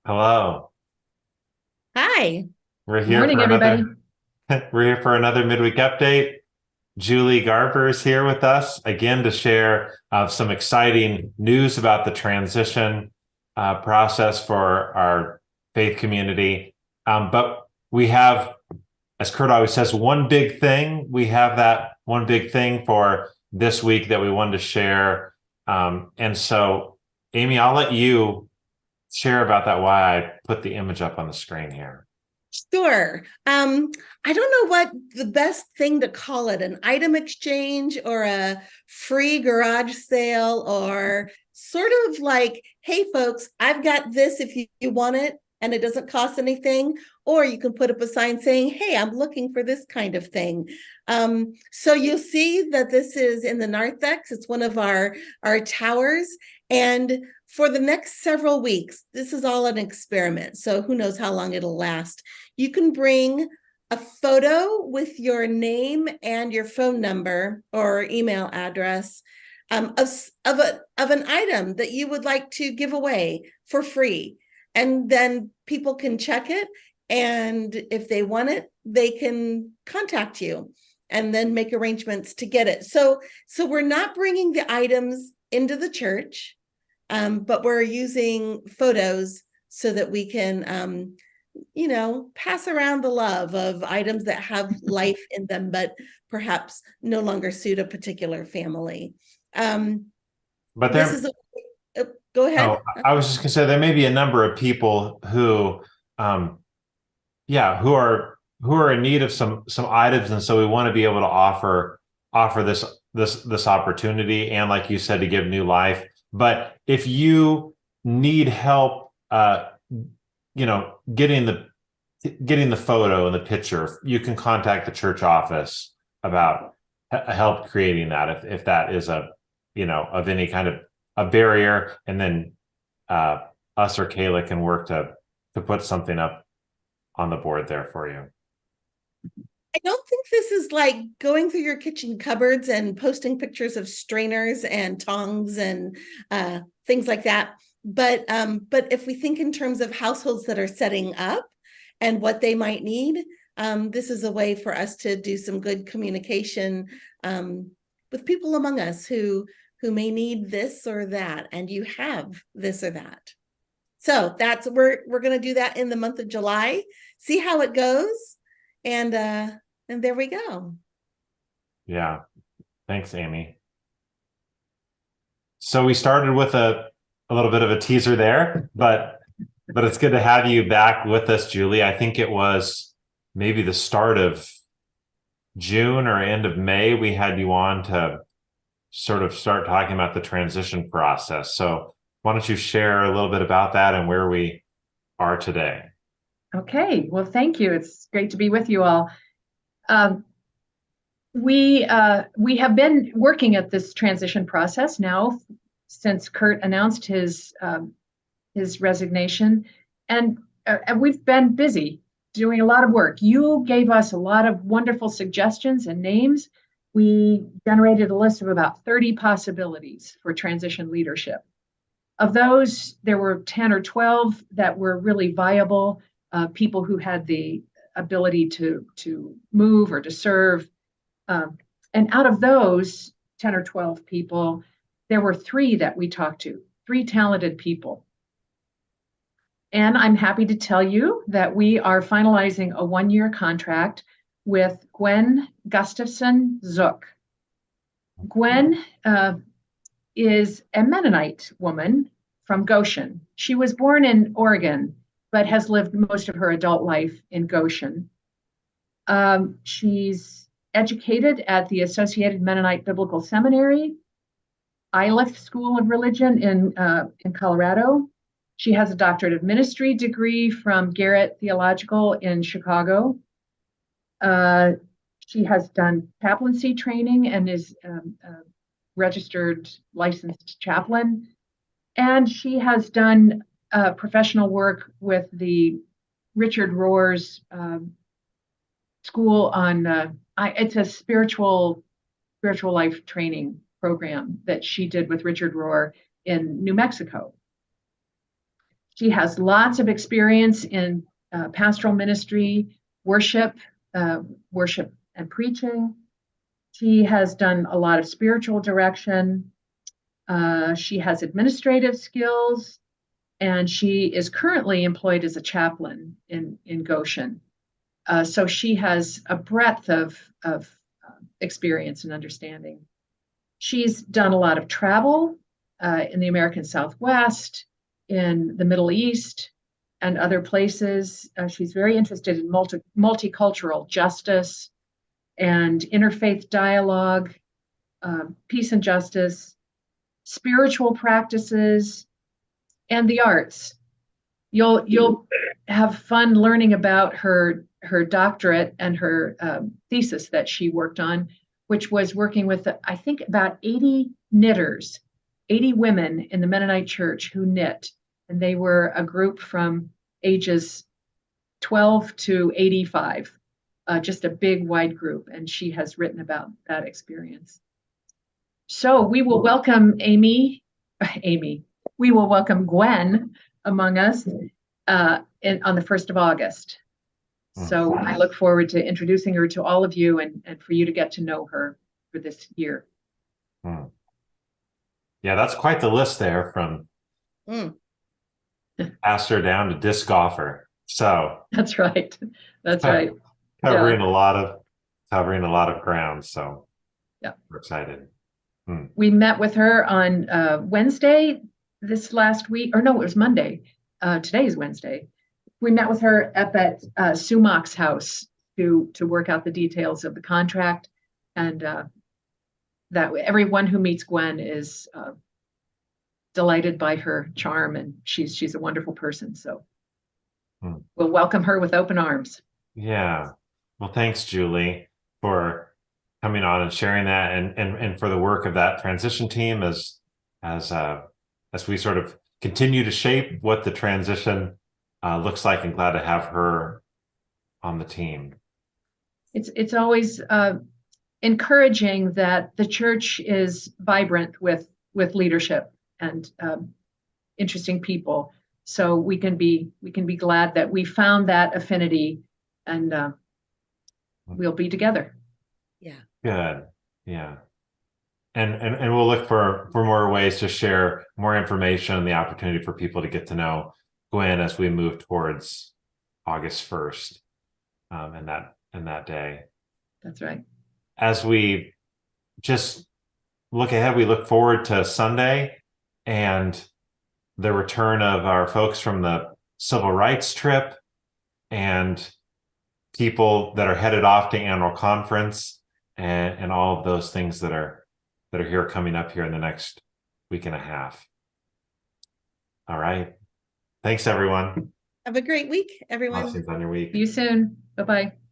Hello. Hi. We're here Morning, for everybody. another we're here for another midweek update. Julie Garber is here with us again to share some exciting news about the transition process for our faith community. But we have, as Kurt always says, one big thing. We have that one big thing for this week that we wanted to share. And so, Amy, I'll let you share about that, why I put the image up on the screen here. Sure. I don't know what the best thing to call it, an item exchange or a free garage sale, or sort of like, hey, folks, I've got this if you want it and it doesn't cost anything. Or you can put up a sign saying, hey, I'm looking for this kind of thing. So you'll see that this is in the narthex. It's one of our towers. And for the next several weeks, this is all an experiment. So who knows how long it'll last. You can bring a photo with your name and your phone number or email address, of an item that you would like to give away for free. And then people can check it. And if they want it, they can contact you and then make arrangements to get it. So we're not bringing the items into the church, but we're using photos so that we can pass around the love of items that have life in them, but perhaps no longer suit a particular family. Um, But this is there, a, go ahead. oh, I was just gonna say there may be a number of people who, um, yeah, who are in need of some items, and so we want to be able to offer this opportunity, and like you said, to give new life. But if you need help, getting the photo and the picture, you can contact the church office about help creating that if that is of any kind of a barrier, and then uh, us or Kayla can work to put something up on the board there for you. I don't think this is like going through your kitchen cupboards and posting pictures of strainers and tongs and things like that. But if we think in terms of households that are setting up and what they might need, this is a way for us to do some good communication, with people among us who may need this or that, and you have this or that. So that's we're going to do that in the month of July. See how it goes, and there we go. Yeah, thanks, Amy. So we started with a little bit of a teaser there, but it's good to have you back with us, Julie. I think it was maybe the start of June or end of May we had you on to sort of start talking about the transition process. So why don't you share a little bit about that and where we are today? Okay, well, thank you. It's great to be with you all. Um, we have been working at this transition process now since Kurt announced his resignation, and we've been busy doing a lot of work. You gave us a lot of wonderful suggestions and names. We generated a list of about 30 possibilities for transition leadership. Of those, there were 10 or 12 that were really viable, people who had the ability to move or to serve. And out of those 10 or 12 people, there were three that we talked to, three talented people. And I'm happy to tell you that we are finalizing a 1-year contract with Gwen Gustafson Zook. Gwen is a Mennonite woman from Goshen. She was born in Oregon, but has lived most of her adult life in Goshen. She's educated at the Associated Mennonite Biblical Seminary, Iliff School of Religion in Colorado. She has a doctorate of ministry degree from Garrett Theological in Chicago. She has done chaplaincy training and is registered licensed chaplain. And she has done professional work with the Richard Rohr's school on, it's a spiritual life training program that she did with Richard Rohr in New Mexico. She has lots of experience in pastoral ministry, worship, worship and preaching. She has done a lot of spiritual direction. She has administrative skills, and she is currently employed as a chaplain in Goshen. So she has a breadth of experience and understanding. She's done a lot of travel in the American Southwest, in the Middle East, and other places. She's very interested in multicultural justice and interfaith dialogue, peace and justice, spiritual practices, and the arts. You'll have fun learning about her doctorate and her thesis that she worked on, which was working with, I think, about 80 knitters, 80 women in the Mennonite Church who knit. And they were a group from ages 12 to 85, just a big, wide group. And she has written about that experience. So we will welcome Amy. We will welcome Gwen among us on the 1st of August. So I look forward to introducing her to all of you and for you to get to know her for this year. Yeah, that's quite the list there, from pastor down to disc golfer. So that's right. That's right. Covering a lot of ground. So yeah, we're excited. We met with her on Wednesday this last week, or no, it was Monday. Today is Wednesday. We met with her up at Sumach's house to work out the details of the contract, and that everyone who meets Gwen is delighted by her charm, and she's a wonderful person. So we'll welcome her with open arms. Yeah. Well, thanks, Julie, for coming on and sharing that, and for the work of that transition team as we sort of continue to shape what the transition looks like, and glad to have her on the team. It's always encouraging that the church is vibrant with leadership and interesting people. So we can be glad that we found that affinity, and we'll be together. Yeah. Good. Yeah. And we'll look for more ways to share more information and the opportunity for people to get to know Gwen as we move towards August 1st, and that day. That's right. As we just look ahead, we look forward to Sunday and the return of our folks from the civil rights trip, and people that are headed off to annual conference, and all of those things that are here coming up here in the next week and a half. All right. Thanks, everyone. Have a great week, everyone. Blessings on your week. See you soon. Bye-bye.